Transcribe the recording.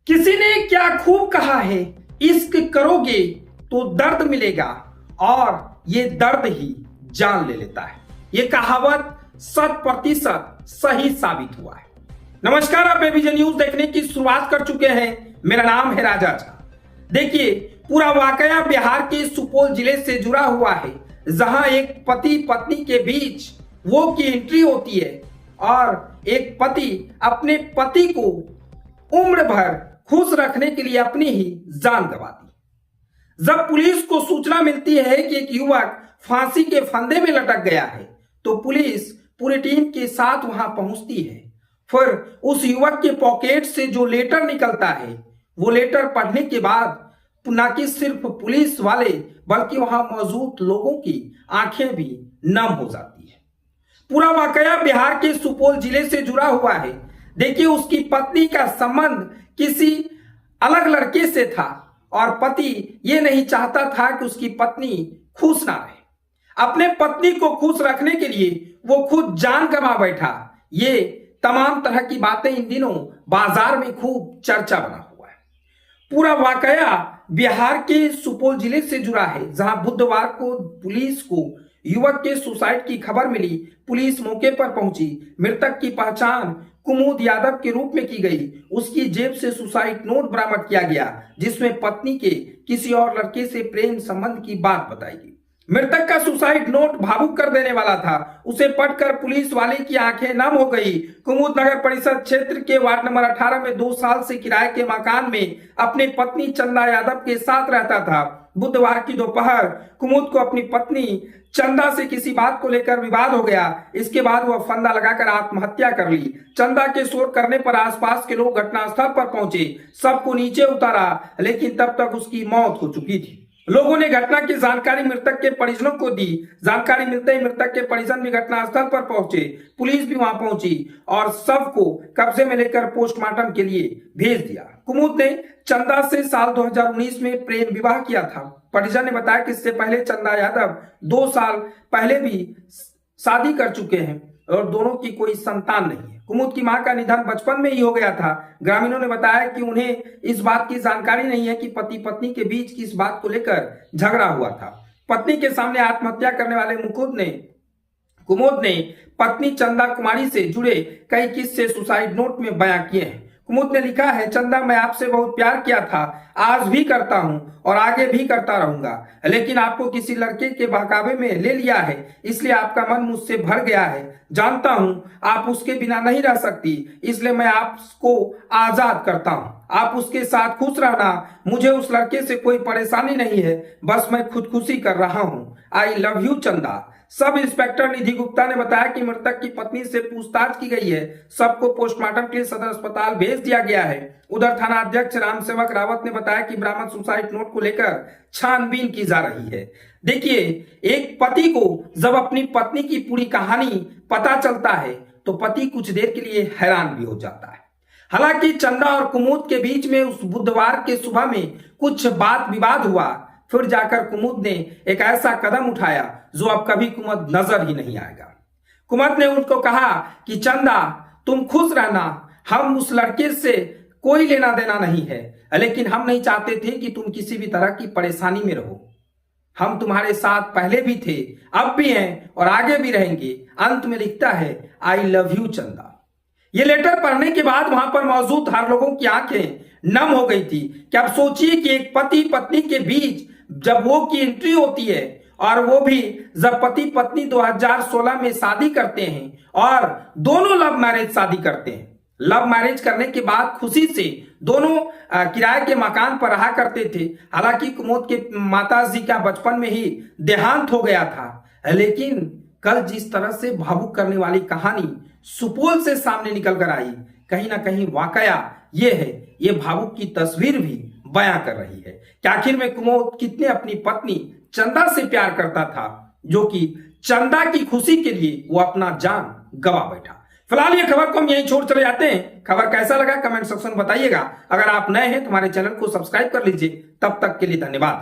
किसी ने क्या खूब कहा है, इश्क करोगे तो दर्द मिलेगा और ये दर्द ही जान ले लेता है। ये कहावत 100% सही साबित हुआ है। नमस्कार, आप एबीजे न्यूज देखने की शुरुआत कर चुके हैं। मेरा नाम है राजा झा। देखिए, पूरा वाकया बिहार के सुपौल जिले से जुड़ा हुआ है, जहां एक पति पत्नी के बीच वो की एंट्री होती है और एक पति अपने पति को उम्र भर खुश रखने के लिए अपनी ही जान गंवा दी। जब पुलिस को सूचना मिलती है कि एक युवक फांसी के फंदे में लटक गया है, तो पुलिस पूरी टीम के साथ वहां पहुंचती है। फिर उस युवक के पॉकेट से जो लेटर निकलता है, वो लेटर पढ़ने के बाद न कि सिर्फ पुलिस वाले बल्कि वहां मौजूद लोगों की आंखें भी नम हो जाती है। पूरा वाकया बिहार के सुपौल जिले से जुड़ा हुआ है। देखिए, उसकी पत्नी का संबंध किसी अलग लड़के से था और पति ये नहीं चाहता था कि उसकी पत्नी खुश ना रहे। अपने पत्नी को खुश रखने के लिए वो खुद जान गंवा बैठा। ये तमाम तरह की बातें इन दिनों बाजार में खूब चर्चा बना हुआ है। पूरा वाकया बिहार के सुपौल जिले से जुड़ा है, जहां बुधवार को पुलिस को युवक के सुसाइड की खबर मिली। पुलिस मौके पर पहुंची। मृतक की पहचान कुमुद यादव के रूप में की गई। उसकी जेब से सुसाइड नोट बरामद किया गया, जिसमें पत्नी के किसी और लड़के से प्रेम संबंध की बात बताई गई। मृतक का सुसाइड नोट भावुक कर देने वाला था। उसे पढ़कर पुलिस वाले की आंखें नम हो गई। कुमुद नगर परिषद क्षेत्र के वार्ड नंबर 18 में 2 साल से किराए के मकान में अपनी पत्नी चंदा यादव के साथ रहता था। बुधवार की दोपहर कुमुद को अपनी पत्नी चंदा से किसी बात को लेकर विवाद हो गया। इसके बाद वह फंदा लगाकर आत्महत्या कर ली। चंदा के शोर करने पर आसपास के लोग घटनास्थल पर पहुंचे, सबको नीचे उतारा, लेकिन तब तक उसकी मौत हो चुकी थी। लोगों ने घटना की जानकारी मृतक के परिजनों को दी। जानकारी मिलते ही मृतक के परिजन भी घटनास्थल पर पहुंचे। पुलिस भी वहां पहुंची और शव को कब्जे में लेकर पोस्टमार्टम के लिए भेज दिया। कुमुद ने चंदा से साल 2019 में प्रेम विवाह किया था। परिजन ने बताया कि इससे पहले चंदा यादव 2 साल पहले भी शादी कर चुके हैं और दोनों की कोई संतान नहीं है। कुमुद की मां का निधन बचपन में ही हो गया था। ग्रामीणों ने बताया कि उन्हें इस बात की जानकारी नहीं है कि पति पत्नी के बीच किस बात को लेकर झगड़ा हुआ था। पत्नी के सामने आत्महत्या करने वाले कुमुद ने पत्नी चंदा कुमारी से जुड़े कई किस्से सुसाइड नोट में बयां किए हैं। कुमुद ने लिखा है, चंदा, मैं आपसे बहुत प्यार किया था, आज भी करता हूं और आगे भी करता रहूंगा, लेकिन आपको किसी लड़के के बहकावे में ले लिया है, इसलिए आपका मन मुझसे भर गया है। जानता हूं आप उसके बिना नहीं रह सकती, इसलिए मैं आपको आजाद करता हूं। आप उसके साथ खुश रहना, मुझे उस लड़के से कोई परेशानी नहीं है, बस मैं खुदकुशी कर रहा हूं। आई लव यू चंदा। सब इंस्पेक्टर निधि गुप्ता ने बताया कि मृतक की पत्नी से पूछताछ की गई है। सबको पोस्टमार्टम के लिए सदर अस्पताल भेज दिया गया है। उधर थाना अध्यक्ष रामसेवक रावत ने बताया कि बरामद सुसाइड नोट को लेकर छानबीन की जा रही है। देखिए, एक पति को जब अपनी पत्नी की पूरी कहानी पता चलता है तो पति कुछ देर के लिए हैरान भी हो जाता है। हालांकि चंदा और कुमुद के बीच में उस बुधवार के सुबह में कुछ बात विवाद हुआ। फिर जाकर कुमुद ने एक ऐसा कदम उठाया जो अब कभी कुमुद नजर ही नहीं आएगा। कुमुद ने उनको कहा कि चंदा, तुम खुश रहना, हम उस लड़के से कोई लेना देना नहीं है, लेकिन हम नहीं चाहते थे कि तुम किसी भी तरह की परेशानी में रहो। हम तुम्हारे साथ पहले भी थे, अब भी हैं और आगे भी रहेंगे। अंत में लिखता है, आई लव यू चंदा। ये लेटर पढ़ने के बाद वहां पर मौजूद हर लोगों की आंखें नम हो गई थी कि अब सोचिए कि एक पति पत्नी के बीच जब वो की एंट्री होती है, और वो भी जब पति पत्नी 2016 में शादी करते हैं और दोनों लव मैरिज शादी करते हैं। लव मैरिज करने के बाद खुशी से दोनों किराए के मकान पर रहा करते थे। हालांकि कुमुद के माताजी का बचपन में ही देहांत हो गया था, लेकिन कल जिस तरह से भावुक करने वाली कहानी सुपौल से सामने निकल कर आई, कहीं ना कहीं वाकया ये है, ये भावुक की तस्वीर भी बयां कर रही है कि आखिर में कुमुद कितने अपनी पत्नी चंदा से प्यार करता था, जो कि चंदा की खुशी के लिए वो अपना जान गवा बैठा। फिलहाल ये खबर को हम यहीं छोड़ चले जाते हैं। खबर कैसा लगा कमेंट सेक्शन में बताइएगा। अगर आप नए हैं तो हमारे चैनल को सब्सक्राइब कर लीजिए। तब तक के लिए धन्यवाद।